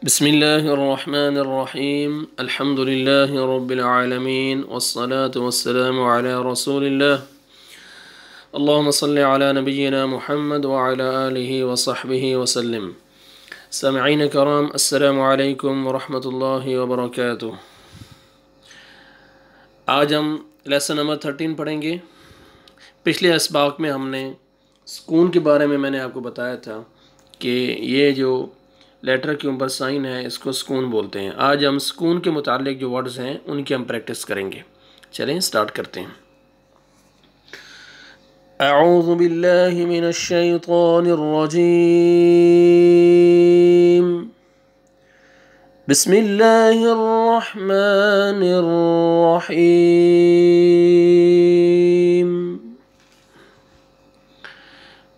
بسم الله الرحمن الرحيم الحمد لله رب العالمين والصلاة والسلام على رسول الله اللهم صل على نبينا محمد وعلى آله وصحبه وسلم سامعين کرام السلام علیکم ورحمۃ اللہ وبرکاتہ۔ آج ہم لیسن نمبر 13 پڑھیں گے۔ پچھلے اسباق میں ہم نے سکون کے بارے میں نے آپ کو بتایا تھا کہ یہ جو لیٹر کے اوپر سائن ہے اس کو سکون بولتے ہیں۔ آج ہم سکون کے متعلق جو ورڈز ہیں ان کی ہم پریکٹس کریں گے۔ چلیں سٹارٹ کرتے ہیں۔ اعوذ باللہ من الشیطان الرجیم بسم اللہ الرحمن الرحیم۔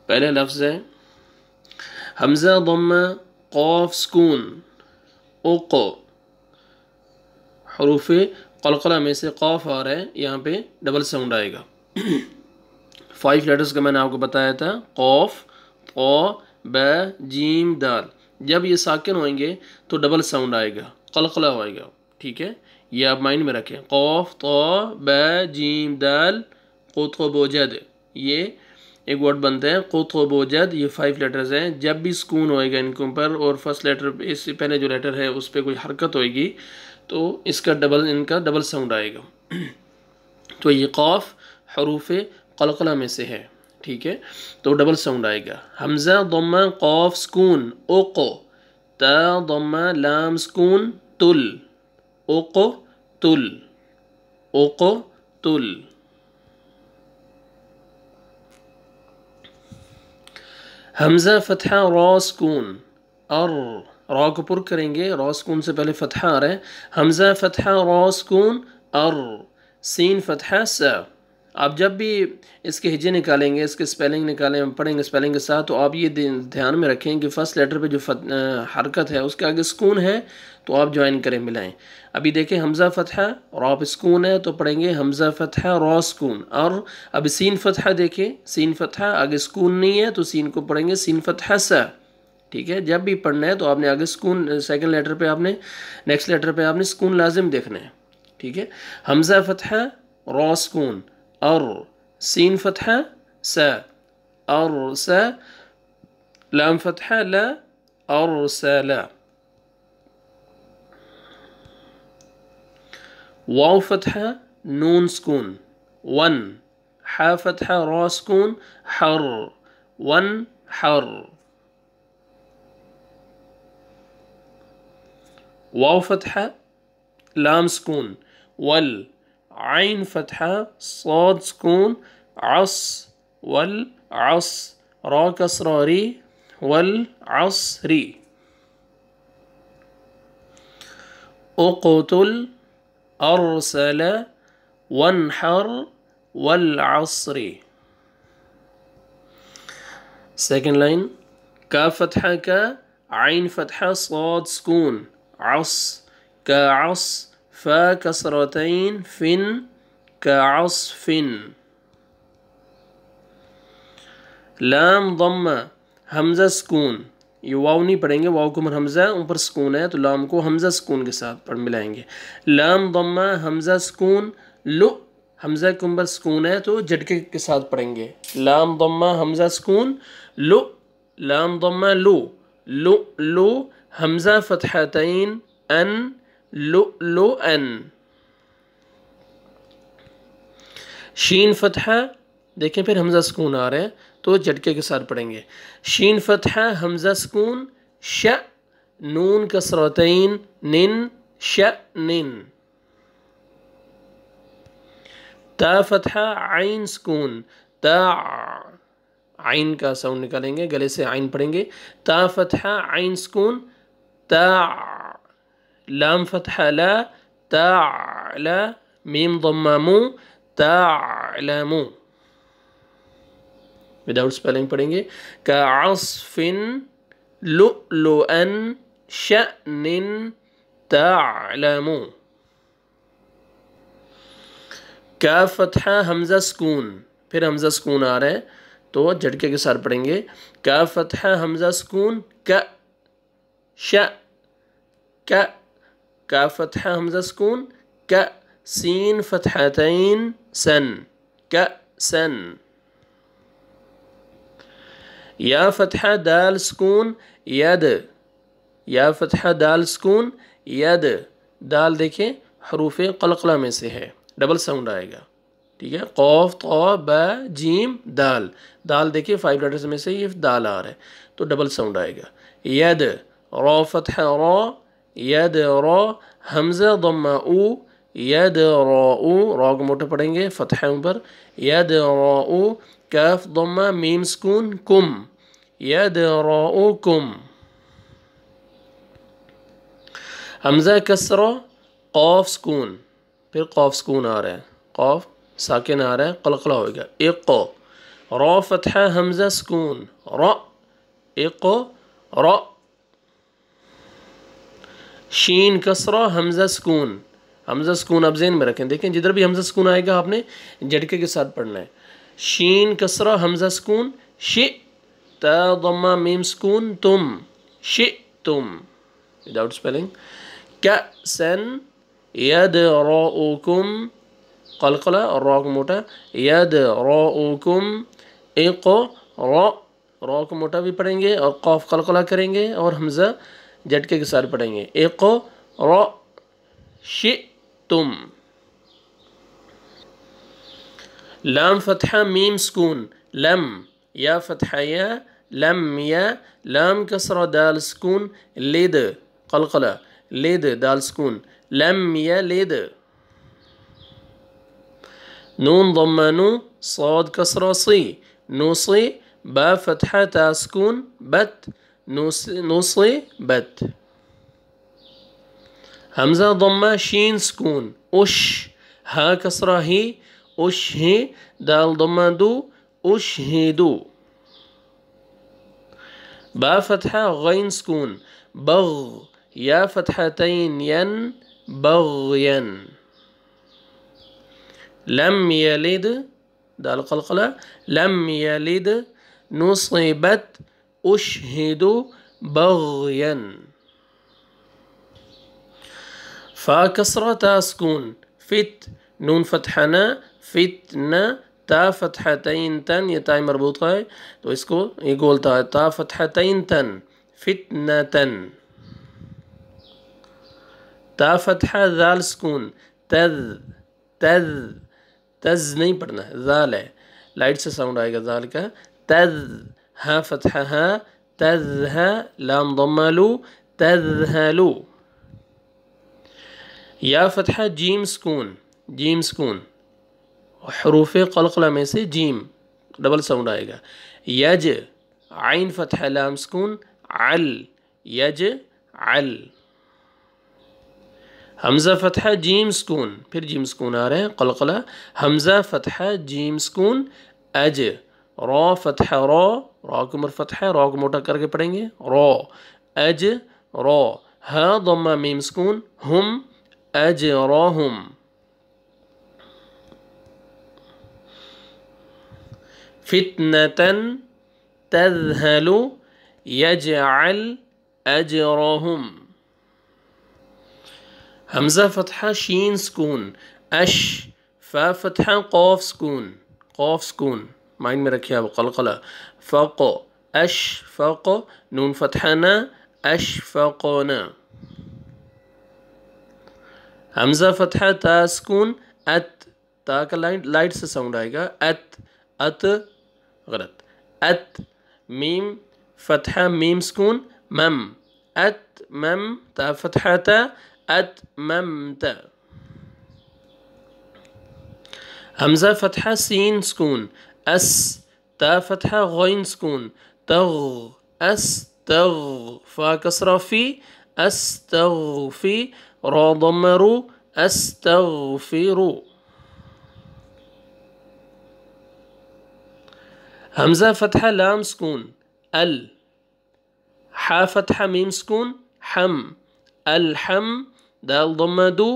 پہلے لفظ ہے حمزہ ضمہ قاف سکون اوقو، حروف قلقلہ میں سے قاف آ رہا ہے، یہاں پہ ڈبل ساؤنڈ آئے گا۔ 5 لیٹرز کا میں نے آپ کو بتایا تھا، قاف، قا، ب، جیم، دال۔ جب یہ ساکن ہوئیں گے تو ڈبل ساؤنڈ آئے گا، قلقلہ ہوئے گا، ٹھیک ہے؟ یہ آپ مائنڈ میں رکھیں۔ قاف، طا، ب، جیم، دال، قطب و جد، یہ ایک ورڈ بنتا ہے قطب و جد۔ یہ 5 لیٹرز ہیں۔ جب بھی سکون ہوئے گا ان کے اوپر اور فرسٹ لیٹر اس سے پہلے جو لیٹر ہے اس پہ کوئی حرکت ہوئے گی تو ان کا ڈبل ساؤنڈ آئے گا۔ تو یہ قاف حروف قلقلہ میں سے ہے، ٹھیک ہے؟ تو ڈبل ساؤنڈ آئے گا۔ حمزہ ضمہ قاف سکون اوقو، تا ضمہ لام سکون تل، اوقو تل، اوقو تل۔ حمزہ فتحہ را سکون ار، را کو پر کریں گے، را سکون سے پہلے فتحہ آ رہا ہے۔ حمزہ فتحہ را سکون ار، سین فتحہ سا۔ آپ جب بھی اس کے ہجے نکالیں گے، اس کے سپیلنگ پڑھیں گے سپیلنگ کے ساتھ، تو آپ یہ دھیان میں رکھیں کہ فرسٹ لیٹر پہ جو حرکت ہے اس کے آگے سکون ہے تو آپ جوائن کریں، ملائیں۔ ابھی دیکھیں حمزہ فتحہ را پہ سکون ہے تو پڑھیں گے حمزہ فتحہ را سکون اور اب سین فتحہ دیکھیں، سین فتحہ آگے سکون نہیں ہے تو سین کو پڑھیں گے سین فتحہ سا، ٹھیک ہے؟ جب بھی پڑھنا ہے تو آپ نے آگے سکون، سیکنڈ لیٹر پہ آپ نے، نیکسٹ لیٹر پہ آپ نے سکون لازم دیکھنا ہے، ٹھیک ہے؟ حمزہ فتحہ را سکون اور سین فتحہ سا اور سا، لام فتحہ لا اور سا لا، واو فتحہ نون سکون ون، حا فتحہ را سکون حر، ون حر، واو فتحہ لام سکون ول، عین فتحہ صاد سکون عص، والعص، را کسرہ ری والعصری، اقتل ارسل وانحر والعصر۔ سیکنڈ لائن کا فتحہ کا، عین فتحہ صاد سکون عص، کعص، فا کسرتین فن، کعصف، لام ضمہ حمزہ سکون، یہ واو نہیں پڑھیں گے، واو کو حمزہ اوپر سکون ہے تو لام کو حمزہ سکون کے ساتھ ملائیں گے۔ لام ضمہ حمزہ سکون لو، حمزہ کے اوپر سکون ہے تو جھٹکے کے ساتھ پڑھیں گے۔ لام ضمہ حمزہ سکون لو، لام ضمہ لو، لو لو، حمزہ فتحتین ان، لو لو ان، شین فتحہ دیکھیں پھر حمزہ سکون آ رہا ہے تو جھٹکے کے ساتھ پڑھیں گے۔ شین فتحہ حمزہ سکون ش، نون کسرتین نن، شأنن، تا فتحہ عین سکون تا، عین کا ساؤنڈ نکالیں گے، گلے سے عین پڑھیں گے، تا فتحہ عین سکون تا، لام فتحہ لا تعلا، میم ضمہ مو تعلمو، وداؤٹ سپیلنگ پڑھیں گے، کعصف لؤلؤا شأن تعلمو۔ کا فتحہ حمزہ سکون، پھر حمزہ سکون آ رہا ہے تو جھٹکے کے ساتھ پڑھیں گے، کا فتحہ حمزہ سکون کا، ش، ك كاف فتحة همزة سكون ك سين فتحتين سن كأسن. يا فتحة دال سكون يد یا فتحہ دال سکون ید. دال دیکھیں حروف قلقلہ میں سے ہے، ڈبل ساؤنڈ آئے گا. ٹھیک ہے، قوف طا با جیم دال. دال دیکھیں 5 لیٹرز میں سے یہ دال آ رہا ہے تو ڈبل ساؤنڈ آئے گا. ید را فتحہ را ید را حمزہ ضمہ او ید را او را کو موٹا پڑھیں گے فتحہ اوپر ید را او کاف ضمہ میم سکون کم ید را او کم. حمزہ کسرہ قاف سکون پھر قاف سکون آ رہا ہے قاف ساکن آ رہا ہے قلقلہ ہوئے گا. اق را فتحہ حمزہ سکون را اق را. شین کسرہ حمزہ سکون حمزہ سکون اب ذہن میں رکھیں دیکھیں جدھر بھی حمزہ سکون آئے گا آپ نے جھٹکے کے ساتھ پڑھنا ہے. شین کسرہ حمزہ سکون ش تا ضمہ میم سکون تم ش تم وداؤٹ اسپیلنگ. کأسن یدرؤکم قلقلہ اور را کو موٹا یدرؤکم. اق را کو موٹا بھی پڑھیں گے اور قاف قلقلہ کریں گے اور حمزہ جھٹکے کے ساتھ پڑھیں گے. اق را شئتم. لام فتحہ میم سکون لم یا فتحہ یا لم یا لام کسرہ دال سکون لد قلقلہ لد دال سکون لم یلد. نون ضمہ نو صاد کسرہ صی نوصی با فتحہ تا سکون بت نوصی بت. حمزہ ضمہ شین سکون اش ہا کسرہ ہی اش ہی دال ضمہ دو اش ہی دو. با فتحہ غین سکون بغ یا فتحتین ین بغین. لم یلد دال قلقلہ لم یلد نصبت اشہد بغین. فا کسرہ تا سکون فت نون فتحہ نا فتنہ تا فتحتین تن یہ تائی مربوط ہے تو اس کو یہ گولتا ہے تا فتحتین تن فتنتن. تا فتحہ ذال سکون تذ تذ تز نہیں پڑھنا ہے ذال ہے لائٹ سے ساؤنڈ آئے گا ذال کا تذ. ہا فتحہ ہا تذہا لام ضمہ لو تذہلو. یا فتحہ جیم سکون حروف قلقلہ میں سے جیم ڈبل ساؤنڈ آئے گا. یج عین فتحہ لام سکون عل یج عل. حمزہ فتحہ جیم سکون پھر جیم سکون آ رہے ہیں قلقلہ حمزہ فتحہ جیم سکون اج. را فتحہ را کو مر فتحہ را کو موٹا کر کے پڑھیں گے را اج را. ہا ضمہ میم سکون ہم اجراہم. فتنتن تذہل یجعل اجرہم. حمزہ فتحہ شین سکون اش فا فتحہ قاف سکون مائنڈ میں رکھیں آپ قلقلہ فق اش فق نون فتحہ نا اشفقنا. حمزہ فتحہ تا سکون ات تا کا لائٹ سے ساؤنڈ آئے گا ات غلط ات. میم فتحہ میم سکون مم ات مم تا فتحہ تا اتممت. حمزہ فتحہ سین سکون اس تا فتحہ غین سکون تغ استغ. فا کسرہ فی استغفی را ضمہ رو استغفرو. حمزہ فتحہ لام سکون ال حا فتحہ میم سکون حم الحم دال ضمہ دو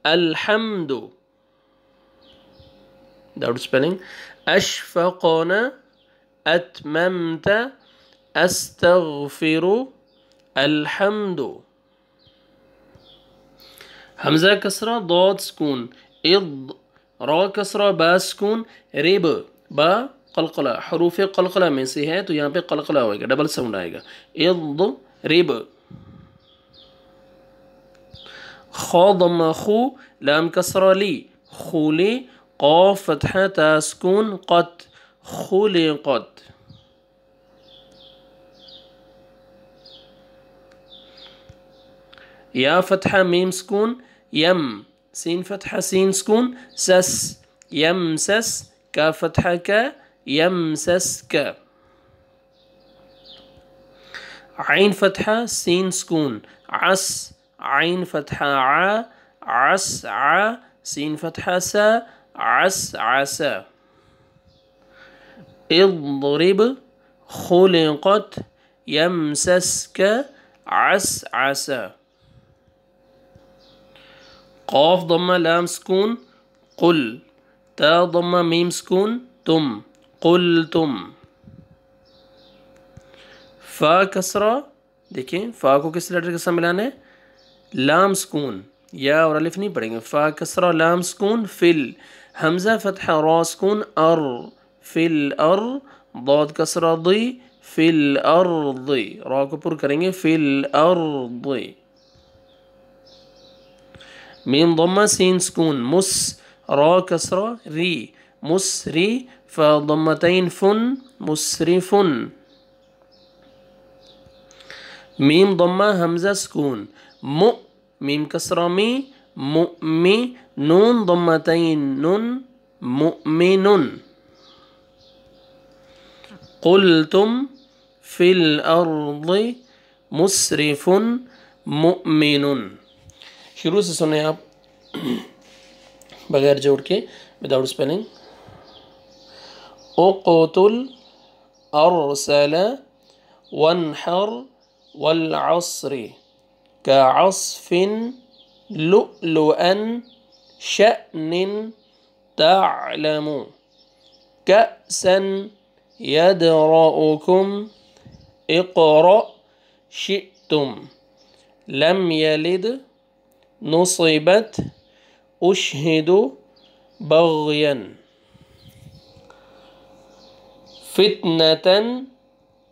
الحمد وداؤٹ اسپیلنگ. اشفقنا اتممت استغفر الحمد. حمزہ کسرہ ضاد سکون اض، را کسرہ با سکون رب، با قلقلہ، حروف قلقلہ میں سے ہے تو یہاں پہ قلقلہ ہوئے گا، ڈبل ساؤنڈ آئے گا، اض رب۔ خا ضمہ خو، لام کسرہ لی خولی، قاف فتحہ تا سکون قط خلقت۔ یا فتحہ میم سکون یم، سین فتحہ سین سکون سس یم سس، کا فتحہ کا یم سس کا۔ عین فتحہ سین سکون عس، عین فتحہ ع عس ع، سین فتحہ سا عس عسا۔ اضرب خلقت یمسسک عس عسا۔ قاف ضمہ لام سکون قل، تا ضمہ میم سکون تم قلتم۔ فا کسرہ، دیکھیں فا کو کس لیٹر کے ساتھ ملانا ہے؟ لام سکون، یا اور الف نہیں پڑھیں گے، فا کسرہ لام سکون فل، حمزہ فتحہ را سکون ار فل ار، ضاد کسرہ ضی فل ارض، را کو پر کریں گے فل ارض۔ میم ضمہ سین سکون مس، را کسرہ ری مسری، فا ضمتین فن مسرفن۔ میم ضمہ حمزہ سکون مؤ، میم کسرہ می مؤمی، نون ضمتین نن مؤمن۔ قلتم فی الارض مسرف مؤمن۔ شروع سے سنیں آپ بغیر جوڑ کے، وداؤٹ اسپیلنگ۔ اقتل ارسل وانحر والعصر كعصف لؤلؤا شأن تعلم كأسا يدرأكم اقرأ شئتم لم يلد نصبت أشهد بغيا فتنة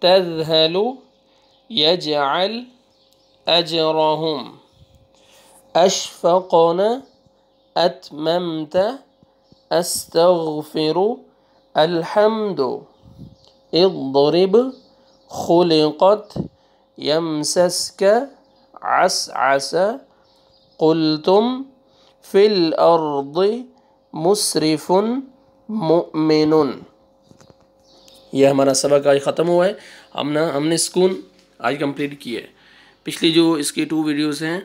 تذهل يجعل أجرهم أشفقن أتممت أستغفر الحمد اضرب خلقت يمسسك عسعس قلتم في الأرض مسرف مؤمن۔ یہ ہمارا سبق آج ختم ہوا ہے، ہم نے سکون آج کمپلیٹ کی ہے۔ پچھلی جو اس کی 2 ویڈیوز ہیں،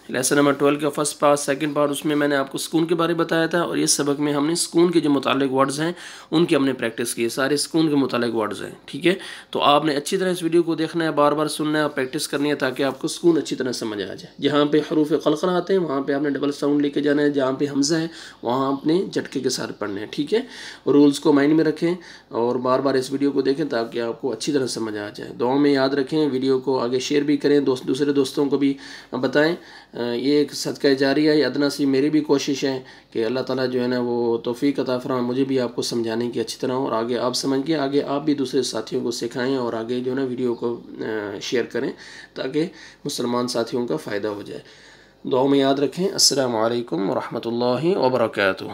لیسن نمبر 12 کا فرسٹ پارٹ، سیکنڈ پارٹ، اس میں میں نے آپ کو سکون کے بارے بتایا تھا، اور اس سبق میں ہم نے سکون کے جو متعلق ورڈز ہیں ان کی ہم نے پریکٹس کی ہے، سارے سکون کے متعلق ورڈز ہیں، ٹھیک ہے؟ تو آپ نے اچھی طرح اس ویڈیو کو دیکھنا ہے، بار بار سننا ہے اور پریکٹس کرنی ہے تاکہ آپ کو سکون اچھی طرح سمجھ آ جائے۔ جہاں پہ حروف قلقلہ آتے ہیں وہاں پہ آپ نے ڈبل ساؤنڈ لے کے جانا ہے، جہاں پہ حمزہ ہے وہاں آپ نے جھٹکے کے ساتھ پڑھنا ہے، ٹھیک ہے؟ رولز کو مائنڈ میں رکھیں اور بار بار اس ویڈیو کو دیکھیں تاکہ آپ کو اچھی طرح سمجھ آ جائے۔ دعاؤں میں یاد رکھیں، ویڈیو کو آگے شیئر بھی کریں، دوسرے دوستوں کو بھی بتائیں۔ یہ ایک صدقہ جاریہ ہے، ادنا سی میری بھی کوشش ہے کہ اللہ تعالیٰ جو ہے نا وہ توفیق عطا فرمائے مجھے بھی آپ کو سمجھانے کی اچھی طرح، اور آگے آپ سمجھ کے آگے آپ بھی دوسرے ساتھیوں کو سکھائیں اور آگے جو ہے نا ویڈیو کو شیئر کریں تاکہ مسلمان ساتھیوں کا فائدہ ہو جائے۔ دعاؤں میں یاد رکھیں۔ السلام علیکم ورحمۃ اللہ وبرکاتہ۔